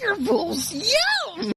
Tiger Bulls, yum!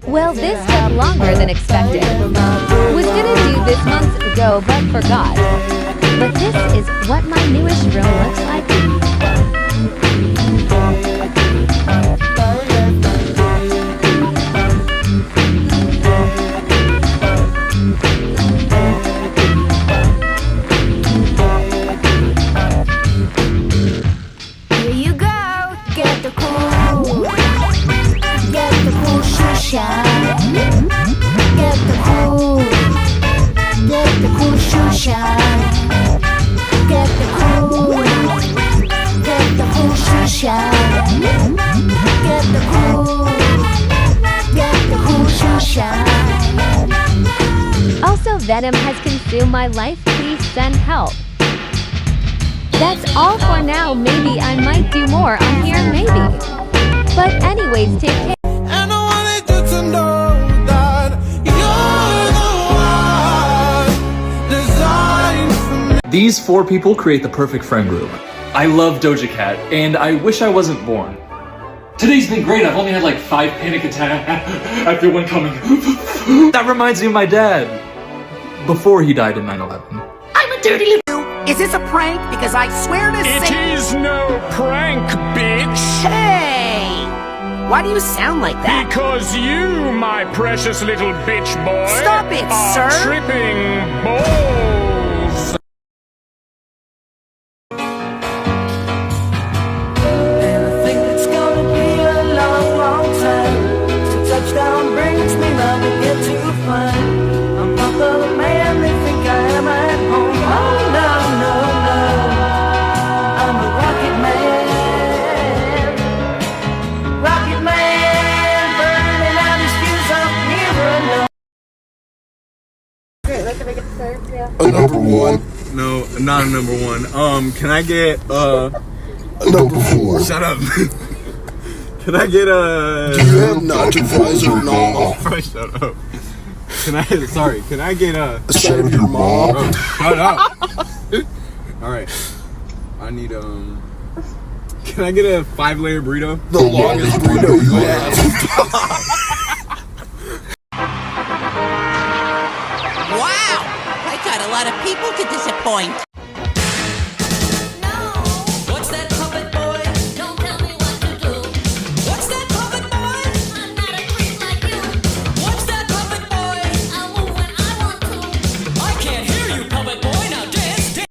Well, this took longer than expected. Was gonna do this months ago, but forgot. But this is what my newest room looks like. Here you go, get the cool shine. Get the cool shoe shine. Get the cool shoe shine. Get the cool shoe shine. Also, Venom has consumed my life. Please send help. That's all for now. Maybe I might do more on here, maybe. But anyways, take care. And I wanted you to know that you're the one designed for me. These 4 people create the perfect friend group. I love Doja Cat, and I wish I wasn't born. Today's been great. I've only had like 5 panic attacks. I feel one coming. That reminds me of my dad. Before he died in 9/11. I'm a dirty little... Is this a prank? Because I swear to It is no prank, bitch! Hey! Why do you sound like that? Because you, my precious little bitch boy, Stop it, are sir! tripping balls! And I think it's gonna be a long, long time till touchdown brings me round to get to find I'm not the man they think I am at home. Oh no, no, no, I'm a rocket man. Rocket man, burning out his fuse up near enough. A number 1. No, not a number 1. Can I get A number 4. Shut up. Can I get a? Do you have nacho fries or no? Shut up. Can I get a? A side of your mom. Oh, shut up. All right. I need Can I get a 5-layer burrito? The longest burrito you have. Wow! I got a lot of people to disappoint. What's that puppet boy? Don't tell me what to do. What's that puppet boy? I'm not a creep like you. What's that puppet boy? I'll move when I want to. I can't hear you, puppet boy. Now dance, dance.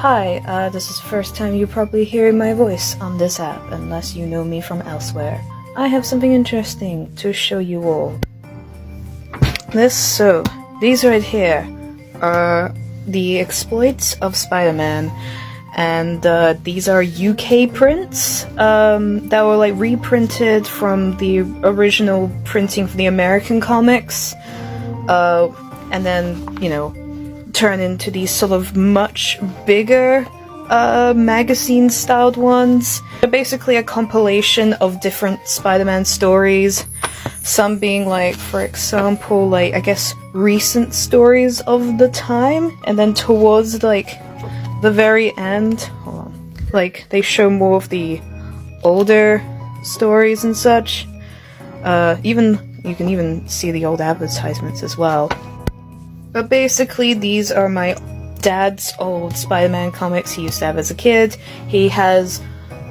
Hi, this is the first time you're probably hearing my voice on this app, unless you know me from elsewhere. I have something interesting to show you all. These right here are the exploits of Spider-Man, and these are UK prints that were like reprinted from the original printing for the American comics, and then, you know, turn into these sort of much bigger magazine-styled ones. They're basically a compilation of different Spider-Man stories, some being like, for example, like, I guess, recent stories of the time, and then towards, like, the very end, hold on, like, they show more of the older stories and such. You can even see the old advertisements as well. But basically, these are my dad's old Spider-Man comics he used to have as a kid. He has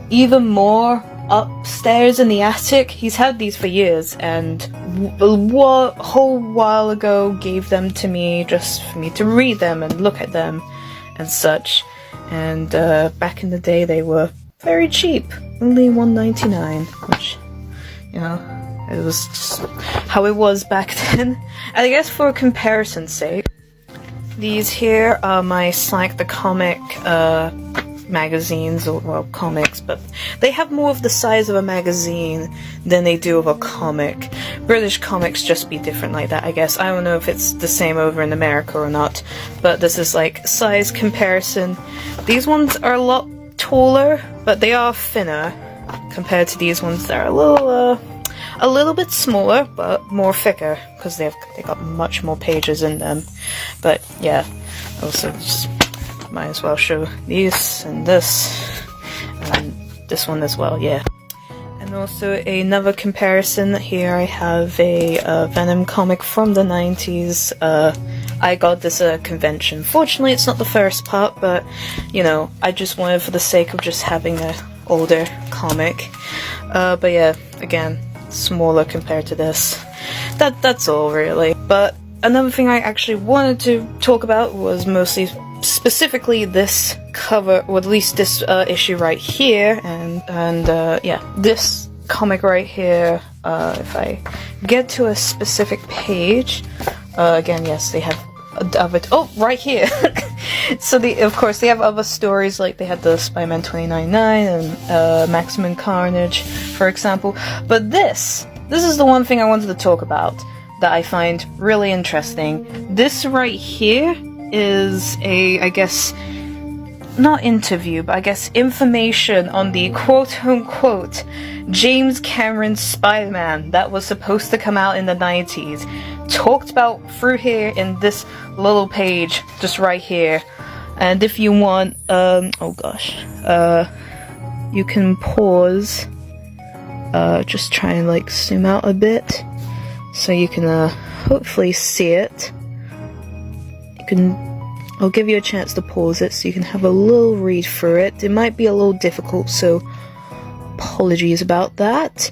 even more upstairs in the attic. He's had these for years, and a whole while ago gave them to me just for me to read them and look at them and such. And back in the day, they were very cheap, only $1.99, which, you know, it was just how it was back then. And I guess for comparison's sake, these here are my Slank the Comic magazines, or, well, comics, but they have more of the size of a magazine than they do of a comic. British comics just be different like that, I guess. I don't know if it's the same over in America or not, but this is like size comparison. These ones are a lot taller, but they are thinner compared to these ones that are a little bit smaller, but more thicker, because they got much more pages in them. But yeah, also just might as well show these and this, and this one as well, yeah. And also another comparison, here I have a Venom comic from the 90s. I got this at a convention. Fortunately, it's not the first part, but, you know, I just wanted, for the sake of just having an older comic. But yeah, again, smaller compared to this. That's all, really. But another thing I actually wanted to talk about was mostly specifically this cover, or at least this issue right here, and yeah, this comic right here. If I get to a specific page, again, yes, they have other. Oh, right here. So of course they have other stories, like they had the Spider-Man 2099 and Maximum Carnage, for example. But this is the one thing I wanted to talk about that I find really interesting. This right here is a, I guess, not interview, but I guess information on the quote-unquote James Cameron Spider-Man that was supposed to come out in the 90s. Talked about through here in this little page, just right here. And if you want, oh gosh, you can pause, just try and like zoom out a bit, so you can hopefully see it. I'll give you a chance to pause it so you can have a little read through it. It might be a little difficult, so apologies about that.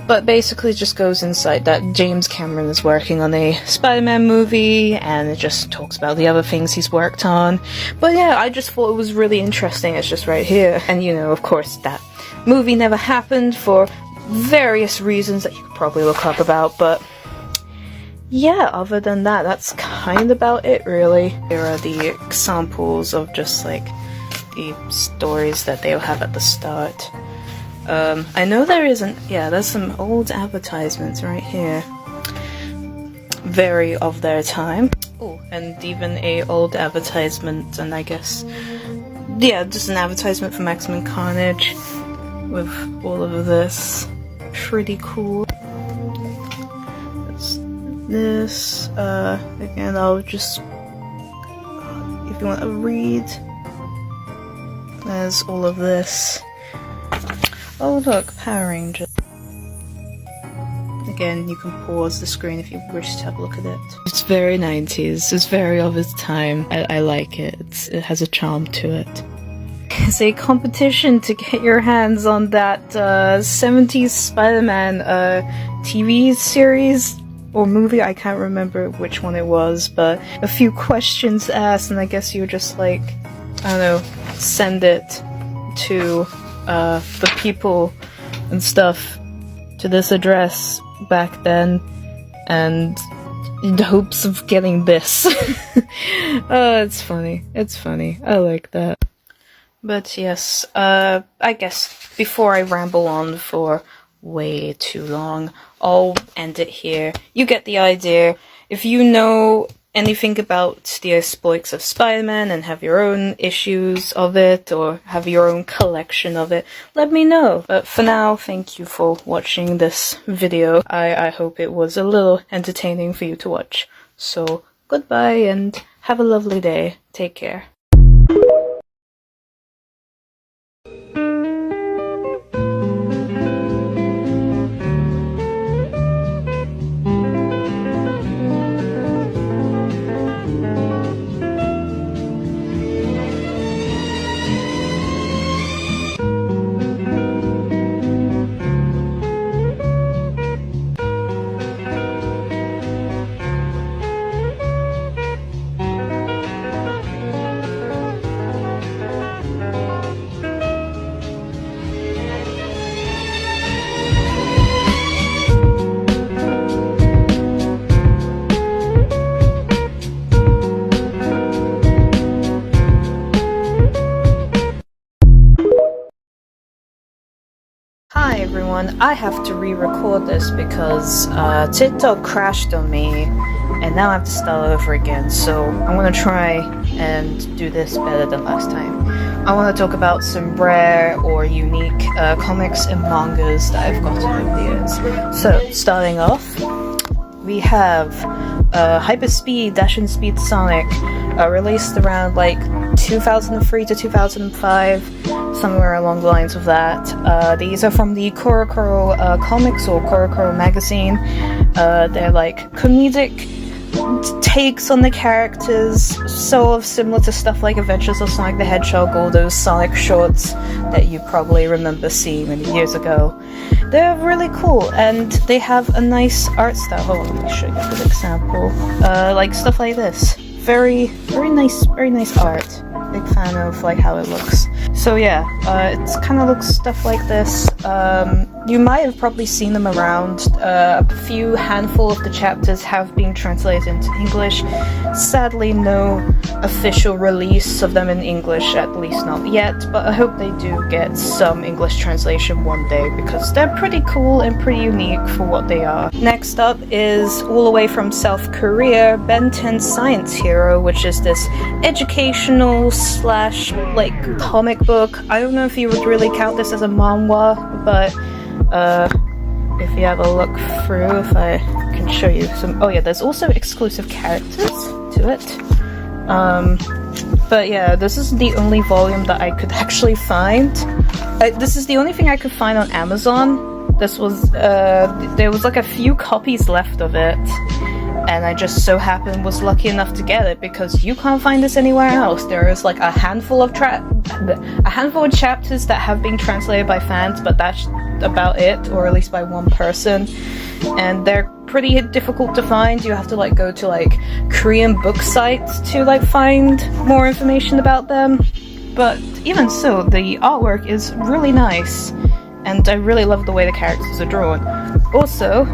But basically it just goes inside that James Cameron is working on a Spider-Man movie, and it just talks about the other things he's worked on. But yeah, I just thought it was really interesting. It's just right here. And you know, of course, that movie never happened for various reasons that you could probably look up about, but yeah, other than that, that's kind of about it, really. Here are the examples of just like the stories that they'll have at the start. I know there isn't, yeah, there's some old advertisements right here. Very of their time. Oh, and even a old advertisement, and I guess, yeah, just an advertisement for Maximum Carnage with all of this. Pretty cool. This, again, I'll just, if you want to read, there's all of this. Oh look, Power Rangers. Again, you can pause the screen if you wish to have a look at it. It's very 90s, it's very of its time. I like it, it has a charm to it. It's a competition to get your hands on that 70s Spider-Man TV series or movie. I can't remember which one it was, but a few questions asked, and I guess you're just like I don't know, send it to the people and stuff to this address back then, and in the hopes of getting this. Oh, it's funny. It's funny. I like that. But yes, I guess before I ramble on for way too long, I'll end it here. You get the idea. If you know anything about the exploits of Spider-Man and have your own issues of it, or have your own collection of it, let me know. But for now, thank you for watching this video. I hope it was a little entertaining for you to watch. So, goodbye and have a lovely day. Take care. Hi everyone, I have to re-record this because TikTok crashed on me and now I have to start over again, so I'm gonna try and do this better than last time. I want to talk about some rare or unique comics and mangas that I've gotten over the years. So, starting off, we have Hyperspeed Dash and Speed Sonic, released around like 2003 to 2005, somewhere along the lines of that. These are from the Korokoro comics or Korokoro magazine. They're like comedic takes on the characters, sort of similar to stuff like Adventures of Sonic the Hedgehog or those Sonic shorts that you probably remember seeing many years ago. They're really cool, and they have a nice art style. Hold on, let me show you a good example. Like stuff like this. Very nice art. Big fan of like how it looks. So yeah, it kind of looks stuff like this. You might have probably seen them around. A few handful of the chapters have been translated into English. Sadly, no official release of them in English, at least not yet, but I hope they do get some English translation one day because they're pretty cool and pretty unique for what they are. Next up is all the way from South Korea, Ben 10 Science Hero, which is this educational slash like comic book. I don't know if you would really count this as a manhwa, but if you have a look through, if I can show you some. Oh yeah, there's also exclusive characters to it. But yeah, this is the only volume that I could actually find. This is the only thing I could find on Amazon. This was there was like a few copies left of it, and I just so happened was lucky enough to get it because you can't find this anywhere else. There is like a handful of chapters that have been translated by fans, but that's about it, or at least by one person, and they're pretty difficult to find. You have to like go to like Korean book sites to like find more information about them, but even so, the artwork is really nice, and I really love the way the characters are drawn. Also,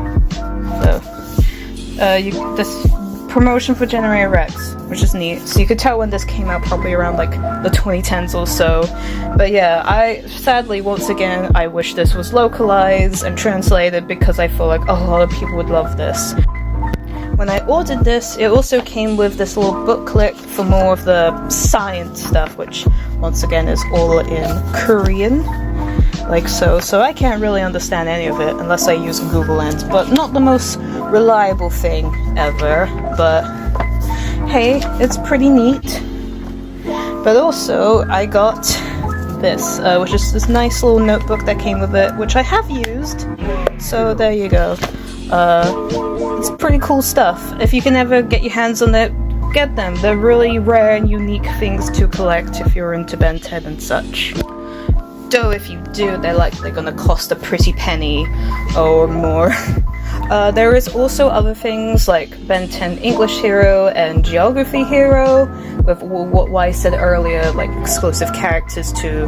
this promotion for Generator Rex, which is neat. So you could tell when this came out, probably around like the 2010s or so. But yeah, I sadly, once again, I wish this was localized and translated because I feel like a lot of people would love this. When I ordered this, it also came with this little booklet for more of the science stuff, which once again is all in Korean. Like so I can't really understand any of it unless I use Google Lens, but not the most reliable thing ever, but hey, it's pretty neat. But also, I got this, which is this nice little notebook that came with it, which I have used, so there you go. It's pretty cool stuff. If you can ever get your hands on it, get them. They're really rare and unique things to collect if you're into Ben 10 and such. Though if you do, they're gonna cost a pretty penny or more. There is also other things like Ben 10 English Hero and Geography Hero, with what I said earlier, like exclusive characters to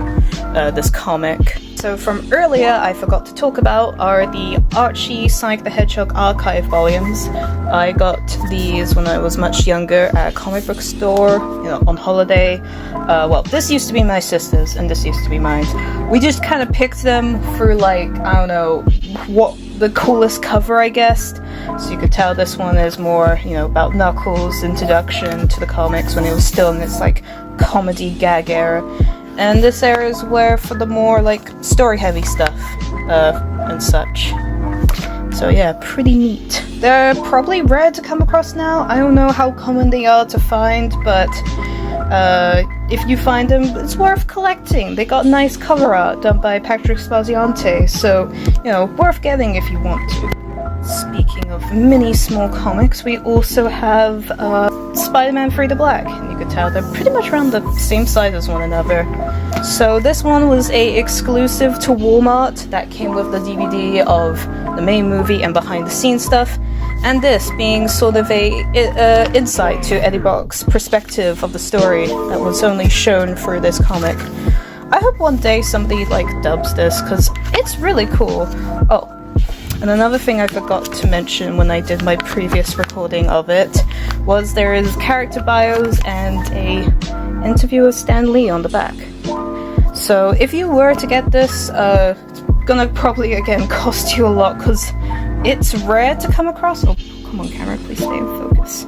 this comic. So from earlier, I forgot to talk about are the Archie Sonic the Hedgehog archive volumes. I got these when I was much younger at a comic book store, on holiday. Well, this used to be my sister's and this used to be mine. We just kind of picked them for like, I don't know, what the coolest cover, I guess. So you could tell this one is more, about Knuckles' introduction to the comics when it was still in its like comedy gag era. And this era is where for the more like story heavy stuff and such. So yeah, pretty neat. They're probably rare to come across now. I don't know how common they are to find, but if you find them, it's worth collecting. They got nice cover art done by Patrick Spaziante, so worth getting if you want to. Speaking of mini small comics, we also have Spider-Man 3 to Black, and you could tell they're pretty much around the same size as one another. So this one was a exclusive to Walmart that came with the DVD of the main movie and behind the scenes stuff, and this being sort of a insight to Eddie Brock's perspective of the story that was only shown through this comic. I hope one day somebody dubs this, because it's really cool. Oh, and another thing I forgot to mention when I did my previous recording of it was there is character bios and a interview with Stan Lee on the back. So if you were to get this, it's gonna probably again cost you a lot because it's rare to come across. Oh, come on camera, please stay in focus.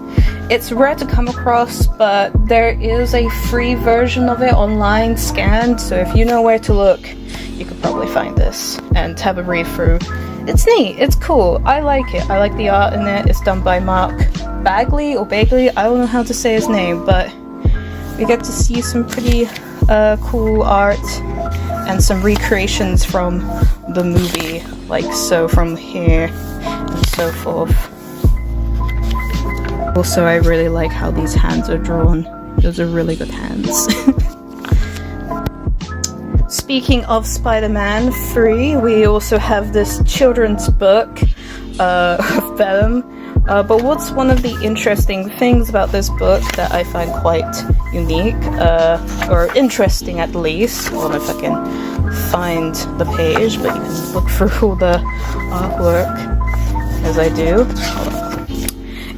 It's rare to come across, but there is a free version of it online scanned, so if you know where to look, you could probably find this and have a read through. It's neat, it's cool, I like it. I like the art in it. It's done by Mark Bagley or Bagley, I don't know how to say his name, but we get to see some pretty cool art and some recreations from the movie, like so from here and so forth. Also, I really like how these hands are drawn. Those are really good hands. Speaking of Spider-Man 3, we also have this children's book of Venom. But what's one of the interesting things about this book that I find quite unique, or interesting at least, I don't know if I can find the page, but you can look through all the artwork as I do.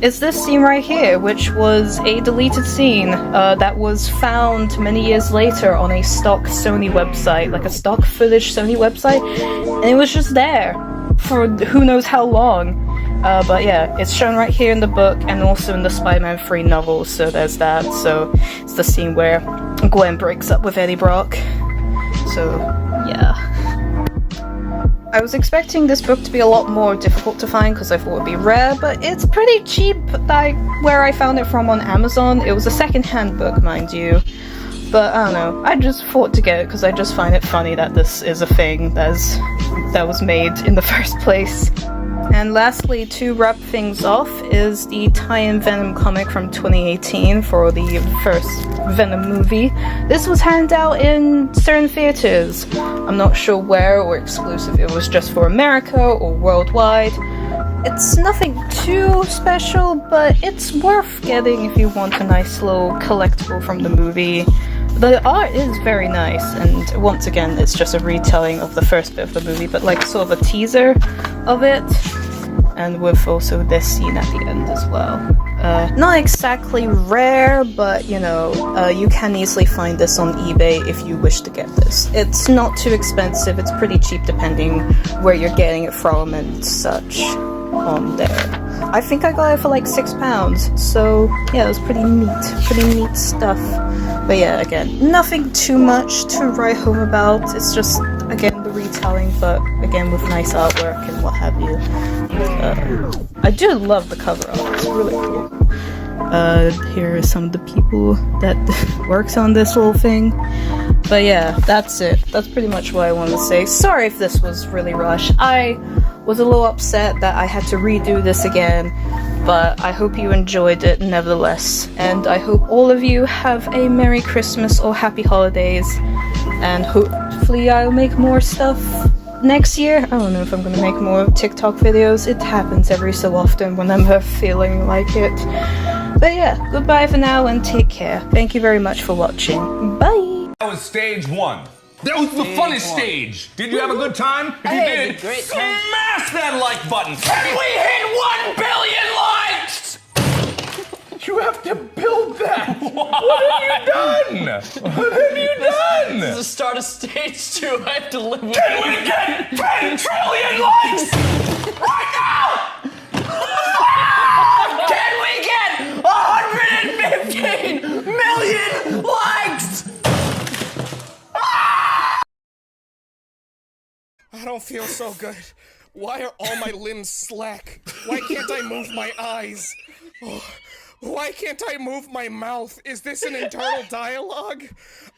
It's this scene right here, which was a deleted scene that was found many years later on a stock Sony website, like a stock footage Sony website, and it was just there for who knows how long. But yeah, it's shown right here in the book and also in the Spider-Man 3 novels, so there's that. So it's the scene where Gwen breaks up with Eddie Brock. So yeah. I was expecting this book to be a lot more difficult to find because I thought it would be rare, but it's pretty cheap, like where I found it from on Amazon. It was a second-hand book, mind you, but I don't know, I just thought to get it because I just find it funny that this is a thing that was made in the first place. And lastly, to wrap things off, is the tie-in Venom comic from 2018 for the first Venom movie. This was handed out in certain theaters. I'm not sure where or exclusive it was just for America or worldwide. It's nothing too special, but it's worth getting if you want a nice little collectible from the movie. The art is very nice, and once again, it's just a retelling of the first bit of the movie, but like sort of a teaser of it, and with also this scene at the end as well. Not exactly rare, but you know, you can easily find this on eBay if you wish to get this. It's not too expensive, it's pretty cheap depending where you're getting it from and such on there. I think I got it for like £6, so yeah, it was pretty neat stuff. But yeah, again, nothing too much to write home about. It's just, again, the retelling, but again with nice artwork and what have you. I do love the cover art, it's really cool. Here are some of the people that works on this whole thing. But yeah, that's it. That's pretty much what I wanted to say. Sorry if this was really rushed. I was a little upset that I had to redo this again, but I hope you enjoyed it nevertheless. And I hope all of you have a Merry Christmas or Happy Holidays, and hopefully I'll make more stuff next year, I don't know if I'm gonna make more TikTok videos. It happens every so often when I'm feeling like it. But yeah, goodbye for now and take care. Thank you very much for watching. Bye! That was stage 1. That was the funnest stage. Did you have a good time? If you did, smash that like button. And we hit 1 billion likes! You have to build that. What have you done? What have you done? This is the start of stage 2. I have to live with Can we get 10 trillion likes right now? Can we get 115 million likes? I don't feel so good. Why are all my limbs slack? Why can't I move my eyes? Oh, why can't I move my mouth? Is this an internal dialogue?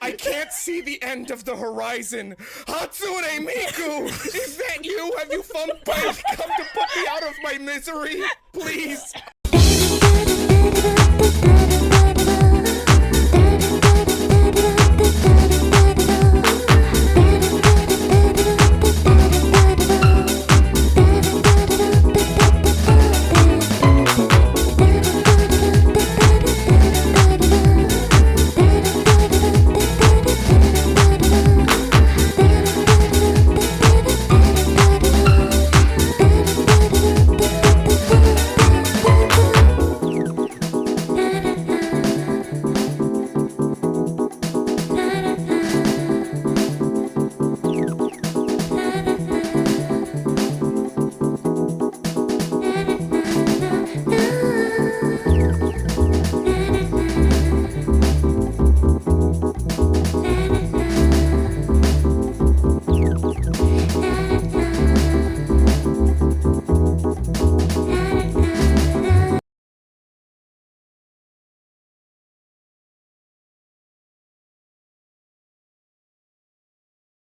I can't see the end of the horizon. Hatsune Miku! Is that you? Have you come to put me out of my misery? Please.